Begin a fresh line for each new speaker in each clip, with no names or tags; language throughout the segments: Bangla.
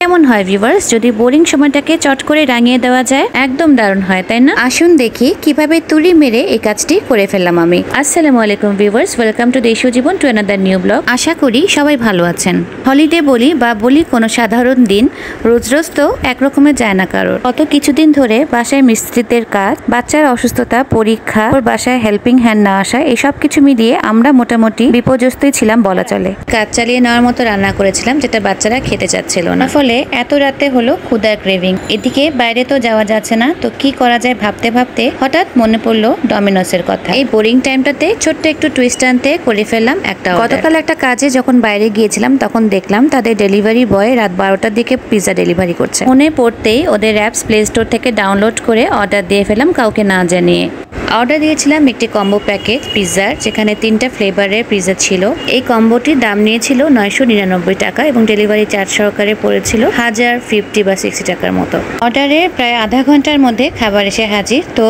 কেমন হয় ভিউয়ার্স যদি বোরিং সময়টাকে চট করে রাঙিয়ে দেওয়া যায়? একদম দারুণ হয়, তাই না? আসুন দেখি কিভাবে তুলি মেরে এই কাজটি করে ফেললাম আমি। আসসালামু আলাইকুম ভিউয়ার্স, ওয়েলকাম টু দেশীয় জীবন টু অ্যানাদার নিউ ব্লগ। আশা করি সবাই ভালো আছেন। হলিডে বলি বা বলি কোনো সাধারণ দিন, রোজ রোজ তো একরকমের যায় না কারোর। গত কিছুদিন ধরে বাসায় মিস্ত্রিদের কাজ, বাচ্চার অসুস্থতা, পরীক্ষা, বাসায় হেল্পিং হ্যান্ড না আসা, এসব কিছু মিলিয়ে আমরা মোটামুটি বিপর্যস্তই ছিলাম বলা চলে। কাজ চালিয়ে নেওয়ার মতো রান্না করেছিলাম যেটা বাচ্চারা খেতে চাচ্ছিল না, ফলে এত রাতে হলো ক্ষুধার ক্রেভিং। এদিকে বাইরে তো যাওয়া যাচ্ছে না, তো কি করা যায় ভাবতে ভাবতে হঠাৎ মনে পড়লো ডমিনোসের কথা। এই বোরিং টাইমটাতে ছোট্ট একটু টুইস্ট আনতে করে ফেললাম একটা অর্ডার। গতকাল একটা কাজে যখন বাইরে গিয়েছিলাম তখন দেখলাম তাদের ডেলিভারি বয় রাত 12টার দিকে পিৎজা ডেলিভারি করছে। মনে পড়তেই ওদের অ্যাপস প্লে স্টোর থেকে ডাউনলোড করে অর্ডার দিয়ে ফেলাম কাউকে না জানিয়ে। অর্ডার দিয়েছিলাম একটি কম্বো প্যাকেট পিৎজার, যেখানে 3টা ফ্লেভারের পিৎজা ছিল। এই কম্বোটির দাম নিয়েছিল 999 টাকা এবং ডেলিভারি চার্জ সহকারে পড়েছিল 1050 বা 60 টাকার মতো। অর্ডারের প্রায় আধা ঘন্টার মধ্যে খাবার এসে হাজির, তো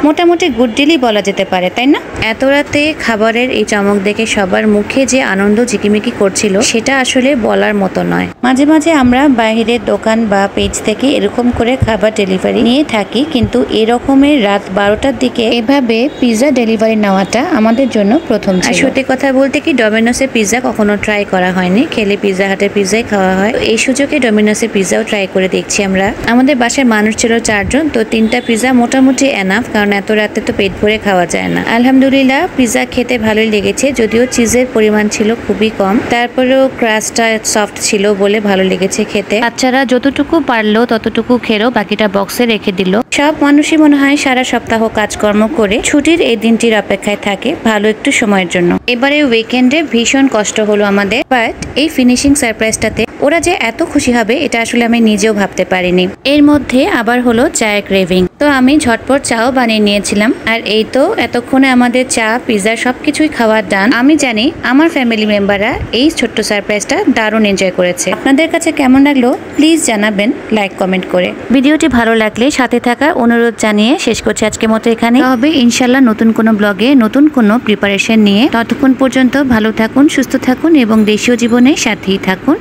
মোটামুটি গুড ডিলই বলা যেতে পারে, তাই না? এত রাতে খাবারের এই চমক দেখে সবার মুখে যে আনন্দ ঝিকিমিকি করছিল সেটা আসলে বলার মতো নয়। মাঝে মাঝে আমরা বাইরের দোকান বা পেজ থেকে এরকম করে খাবার ডেলিভারি নিয়ে থাকি, কিন্তু এরকমের রাত 12টার দিকে এভাবে পিৎজা ডেলিভারি নেওয়াটা আমাদের জন্য প্রথম ছিল। সত্যি কথা বলতে কি ডমিনোসের পিৎজা কখনো ট্রাই করা হয়নি, খেলে পিৎজা হাটের পিৎজাই খাওয়া হয়। এই সুযোগে ডমিনোসের পিৎজাও ট্রাই করে দেখছি আমরা। আমাদের বাসায় মানুষ ছিল 4 জন, তো 3টা পিৎজা মোটামুটি এনাফ, কারণ এত রাতে তো পেট ভরে খাওয়া যায় না। আলহামদুলিল্লাহ পিৎজা খেতে ভালোই লেগেছে, যদিও চিজের পরিমাণ ছিল খুবই কম, তারপরেও ক্রাস্টটা সফট ছিল বলে ভালো লেগেছে খেতে। বাচ্চারা যতটুকু পারলো ততটুকু খেলো, বাকিটা বক্সে রেখে দিল। সব মানুষই মনে হয় সারা সপ্তাহ কাজকর্ম করে ছুটির এই দিনটির অপেক্ষায় থাকে ভালো একটু সময়ের জন্য। এবারে উইকেন্ডে ভীষণ কষ্ট হলো আমাদের, বাট এই ফিনিশিং সারপ্রাইজটাতে ওরা যে এত খুশি হবে এটা আসলে আমি নিজেও ভাবতে পারিনি। এর মধ্যে আবার হলো চায়ের ক্রেভিং, তো আমি ঝটপট চাও বানিয়ে নিয়েছিলাম। আর এই তো এতক্ষণে আমাদের চা, পিৎজা সবকিছুই খাওয়ার ডান। আমি জানি আমার ফ্যামিলি মেম্বাররা এই ছোট্ট সারপ্রাইজটা দারুণ এনজয় করেছে। আপনাদের কাছে কেমন লাগলো প্লিজ জানাবেন লাইক কমেন্ট করে। ভিডিওটি ভালো লাগলে সাথে থাকার অনুরোধ জানিয়ে শেষ করছি আজকের মতো এখানে। হবে ইনশাল্লাহ নতুন কোনো ব্লগে নতুন কোনো প্রিপারেশন নিয়ে। ততক্ষণ পর্যন্ত ভালো থাকুন, সুস্থ থাকুন এবং দেশীয় জীবনের সাথেই থাকুন।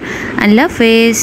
আল্লাহ হাফেজ।